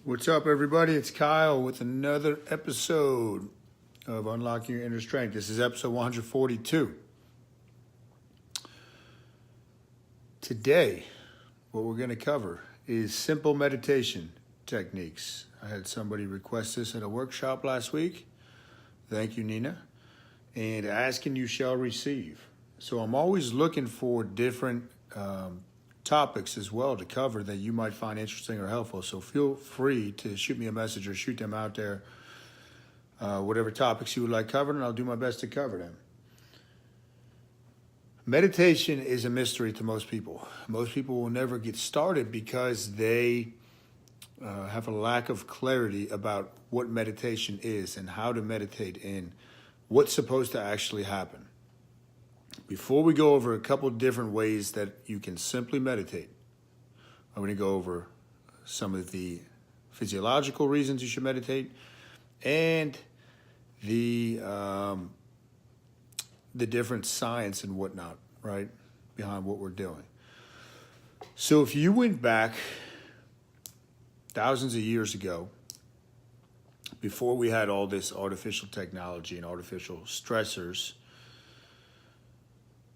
What's up, everybody? It's Kyle with another episode of Unlocking Your Inner Strength. This is episode 142. Today, what we're going to cover is simple meditation techniques. I had somebody request this at a workshop last week. Thank you, Nina. And ask and you shall receive. So I'm always looking for different topics as well to cover that you might find interesting or helpful. So feel free to shoot me a message or shoot them out there, whatever topics you would like covered, and I'll do my best to cover them. Meditation is a mystery to most people. Most people will never get started because they have a lack of clarity about what meditation is and how to meditate and what's supposed to actually happen. Before we go over a couple different ways that you can simply meditate, I'm going to go over some of the physiological reasons you should meditate and the different science and whatnot, right, behind what we're doing. So if you went back thousands of years ago, before we had all this artificial technology and artificial stressors,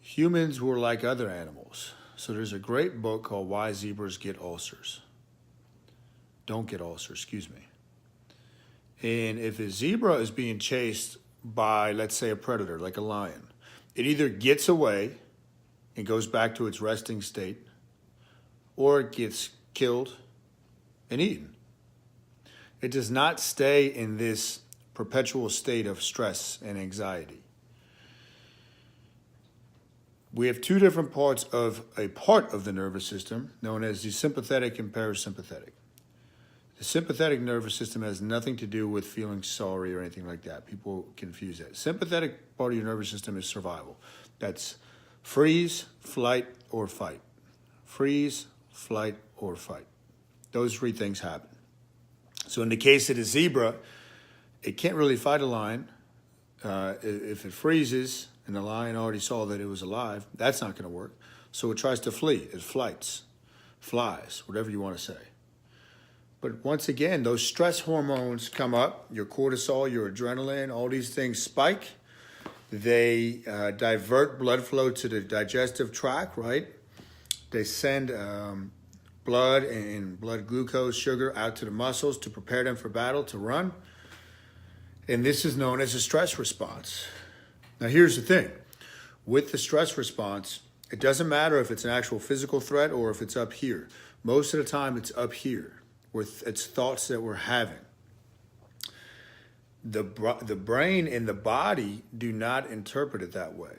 humans were like other animals. So there's a great book called Why Zebras Get Ulcers. Don't get ulcers, excuse me. And if a zebra is being chased by, let's say, a predator, like a lion, it either gets away and goes back to its resting state, or it gets killed and eaten. It does not stay in this perpetual state of stress and anxiety. We have two different parts of a part of the nervous system known as the sympathetic and parasympathetic. The sympathetic nervous system has nothing to do with feeling sorry or anything like that. People confuse that. Sympathetic part of your nervous system is survival. That's freeze, flight, or fight. Freeze, flight, or fight. Those three things happen. So in the case of the zebra, it can't really fight a lion. If it freezes and the lion already saw that it was alive, that's not going to work. So it tries to flee. It flights, flies, whatever you want to say. But once again, those stress hormones come up, your cortisol, your adrenaline, all these things spike. They divert blood flow to the digestive tract, right? They send blood and blood glucose, sugar out to the muscles to prepare them for battle, to run. And this is known as a stress response. Now, here's the thing. With the stress response, it doesn't matter if it's an actual physical threat or if it's up here. Most of the time, it's up here, where it's thoughts that we're having. The brain and the body do not interpret it that way.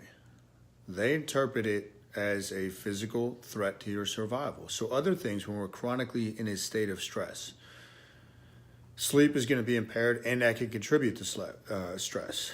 They interpret it as a physical threat to your survival. So other things, when we're chronically in a state of stress, sleep is going to be impaired, and that can contribute to stress.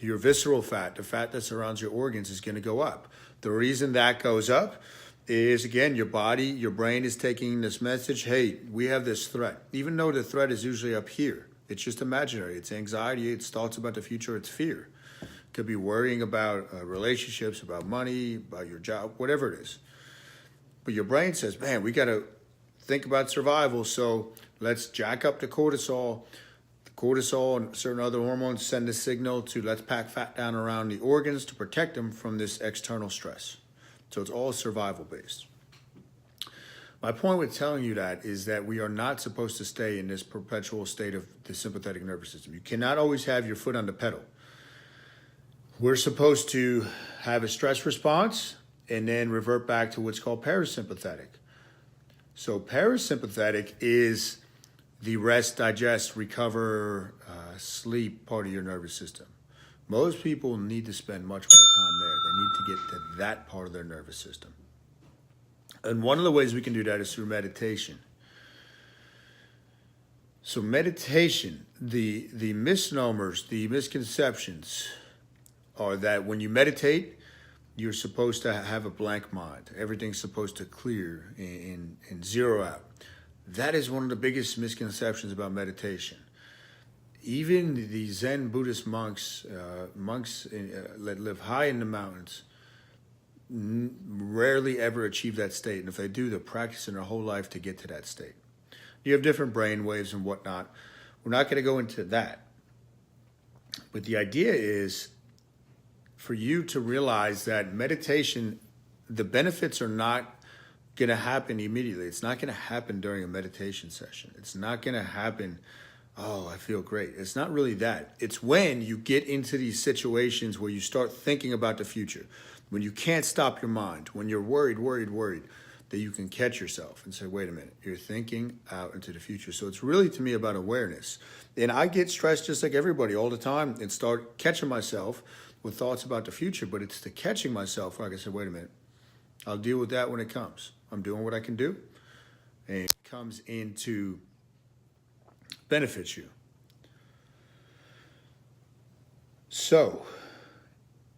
Your visceral fat, the fat that surrounds your organs, is going to go up. The reason that goes up is, again, your body, your brain is taking this message, hey, we have this threat. Even though the threat is usually up here, it's just imaginary. It's anxiety, it's thoughts about the future, it's fear. It could be worrying about relationships, about money, about your job, whatever it is. But your brain says, man, we got to think about survival, so let's jack up the cortisol. Cortisol and certain other hormones send a signal to let's pack fat down around the organs to protect them from this external stress. So it's all survival based. My point with telling you that is that we are not supposed to stay in this perpetual state of the sympathetic nervous system. You cannot always have your foot on the pedal. We're supposed to have a stress response and then revert back to what's called parasympathetic. So parasympathetic is the rest, digest, recover, sleep part of your nervous system. Most people need to spend much more time there. They need to get to that part of their nervous system. And one of the ways we can do that is through meditation. So meditation, the misnomers, the misconceptions are that when you meditate, you're supposed to have a blank mind. Everything's supposed to clear and zero out. That is one of the biggest misconceptions about meditation. Even the Zen Buddhist monks that live high in the mountains, rarely ever achieve that state. And if they do, they're practicing their whole life to get to that state. You have different brain waves and whatnot. We're not going to go into that. But the idea is for you to realize that meditation, the benefits are not going to happen immediately. It's not going to happen during a meditation session. It's not going to happen, oh, I feel great. It's not really that. It's when you get into these situations where you start thinking about the future, when you can't stop your mind, when you're worried, that you can catch yourself and say, wait a minute, you're thinking out into the future. So it's really, to me, about awareness. And I get stressed just like everybody all the time and start catching myself with thoughts about the future. But it's the catching myself where I can say, wait a minute, I'll deal with that when it comes. I'm doing what I can do. And it comes into benefits you. So,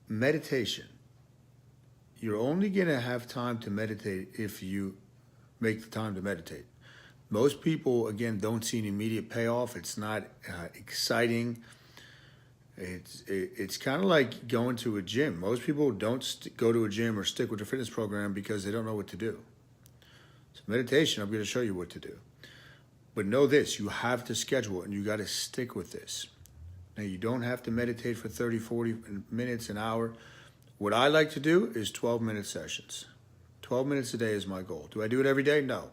meditation. You're only going to have time to meditate if you make the time to meditate. Most people, again, don't see an immediate payoff. It's not exciting. It's kind of like going to a gym. Most people don't go to a gym or stick with a fitness program because they don't know what to do. So meditation, I'm going to show you what to do. But know this, you have to schedule it and you got to stick with this. Now, you don't have to meditate for 30, 40 minutes, an hour. What I like to do is 12-minute sessions. 12 minutes a day is my goal. Do I do it every day? No.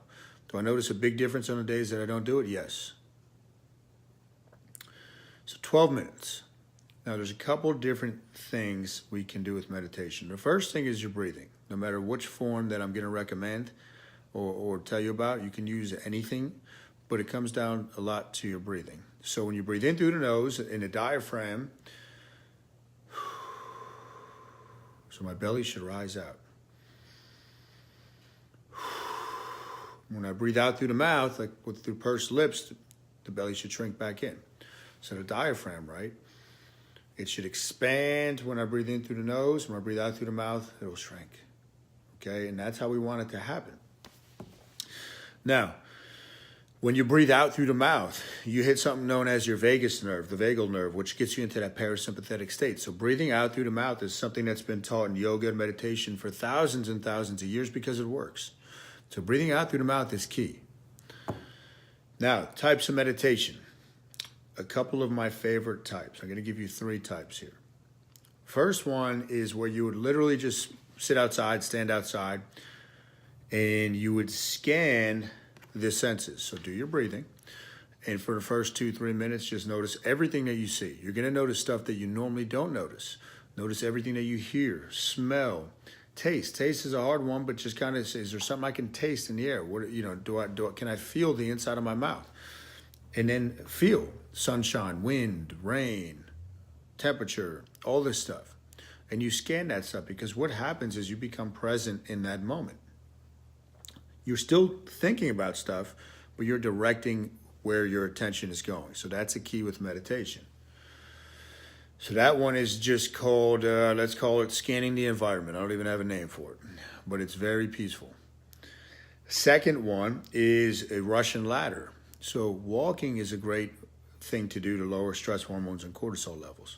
Do I notice a big difference on the days that I don't do it? Yes. So 12 minutes. Now, there's a couple different things we can do with meditation. The first thing is your breathing. No matter which form that I'm going to recommend or tell you about, you can use anything, but it comes down a lot to your breathing. So when you breathe in through the nose, in the diaphragm, so my belly should rise out. When I breathe out through the mouth, like through pursed lips, the belly should shrink back in. So the diaphragm, right? It should expand when I breathe in through the nose. When I breathe out through the mouth, it'll shrink. Okay? And that's how we want it to happen. Now, when you breathe out through the mouth, you hit something known as your vagus nerve, the vagal nerve, which gets you into that parasympathetic state. So breathing out through the mouth is something that's been taught in yoga and meditation for thousands and thousands of years because it works. So breathing out through the mouth is key. Now, types of meditation. A couple of my favorite types. I'm going to give you 3 types here. First one is where you would literally just sit outside, stand outside, and you would scan the senses. So do your breathing. And for the first 2-3 minutes, just notice everything that you see. You're going to notice stuff that you normally don't notice. Notice everything that you hear, smell, taste. Taste is a hard one, but just kind of, is there something I can taste in the air? What, can I feel the inside of my mouth? And then feel sunshine, wind, rain, temperature, all this stuff. And you scan that stuff because what happens is you become present in that moment. You're still thinking about stuff, but you're directing where your attention is going. So that's a key with meditation. So that one is just called, let's call it scanning the environment. I don't even have a name for it, but it's very peaceful. Second one is a Russian ladder. So walking is a great thing to do to lower stress hormones and cortisol levels.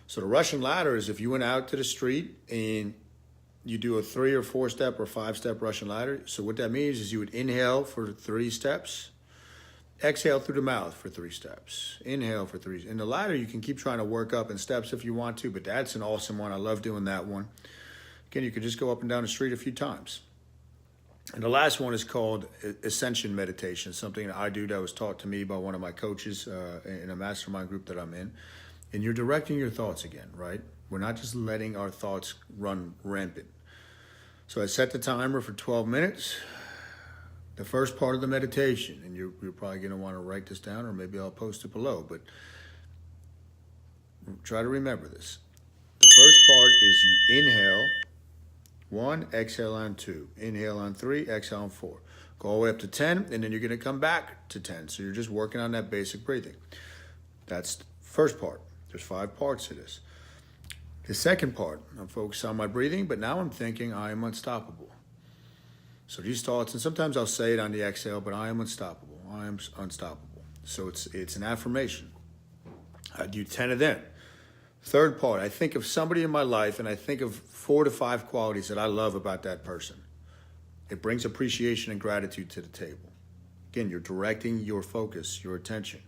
So the Russian ladder is if you went out to the street and you do a 3 or 4 step or 5-step Russian ladder. So what that means is you would inhale for 3 steps, exhale through the mouth for 3 steps, inhale for 3. In the ladder, you can keep trying to work up in steps if you want to, but that's an awesome one. I love doing that one. Again, you could just go up and down the street a few times. And the last one is called Ascension Meditation, something that I do that was taught to me by one of my coaches in a mastermind group that I'm in. And you're directing your thoughts again, right? We're not just letting our thoughts run rampant. So I set the timer for 12 minutes. The first part of the meditation, and you're probably going to want to write this down, or maybe I'll post it below, but try to remember this. The first part is you inhale 1, exhale on 2, inhale on 3, exhale on 4. Go all the way up to 10, and then you're going to come back to 10. So you're just working on that basic breathing. That's the first part. There's 5 parts to this. The second part, I'm focused on my breathing, but now I'm thinking I am unstoppable. So these thoughts, and sometimes I'll say it on the exhale, but I am unstoppable. I am unstoppable. So it's an affirmation. I do 10 of them. Third part, I think of somebody in my life, and I think of 4 to 5 qualities that I love about that person. It brings appreciation and gratitude to the table. Again, you're directing your focus, your attention.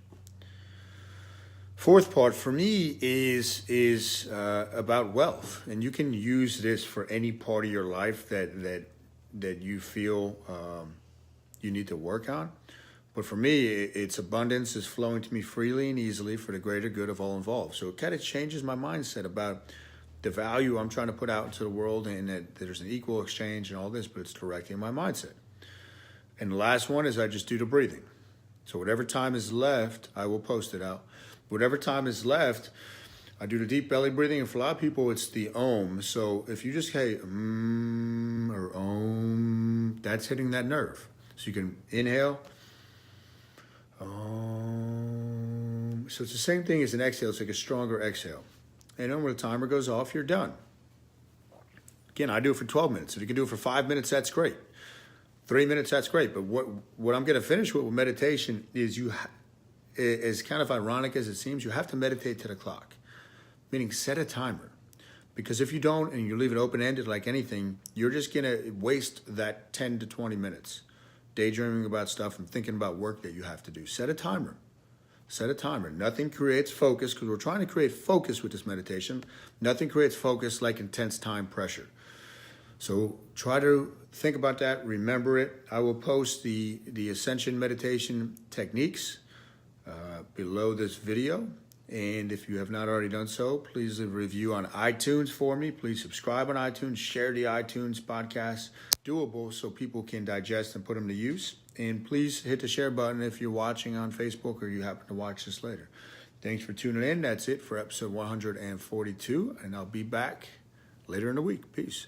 Fourth part for me is about wealth, and you can use this for any part of your life that you feel you need to work on. But for me, it's abundance is flowing to me freely and easily for the greater good of all involved. So it kind of changes my mindset about the value I'm trying to put out into the world, and that there's an equal exchange and all this, but it's directing my mindset. And the last one is I just do the breathing. So whatever time is left, I will post it out. Whatever time is left, I do the deep belly breathing. And for a lot of people, it's the Om. So if you just say or Om, that's hitting that nerve. So you can inhale. Om. So it's the same thing as an exhale. It's like a stronger exhale. And then when the timer goes off, you're done. Again, I do it for 12 minutes. If you can do it for 5 minutes, that's great. 3 minutes, that's great. But what I'm going to finish with meditation is as kind of ironic as it seems, you have to meditate to the clock, meaning set a timer. Because if you don't and you leave it open-ended like anything, you're just going to waste that 10 to 20 minutes daydreaming about stuff and thinking about work that you have to do. Set a timer. Set a timer. Nothing creates focus, because we're trying to create focus with this meditation. Nothing creates focus like intense time pressure. So try to think about that, remember it. I will post the Ascension Meditation techniques below this video. And if you have not already done so, please leave a review on iTunes for me. Please subscribe on iTunes, share the iTunes podcast, doable so people can digest and put them to use. And please hit the share button if you're watching on Facebook or you happen to watch this later. Thanks for tuning in. That's it for episode 142, and I'll be back later in the week. Peace.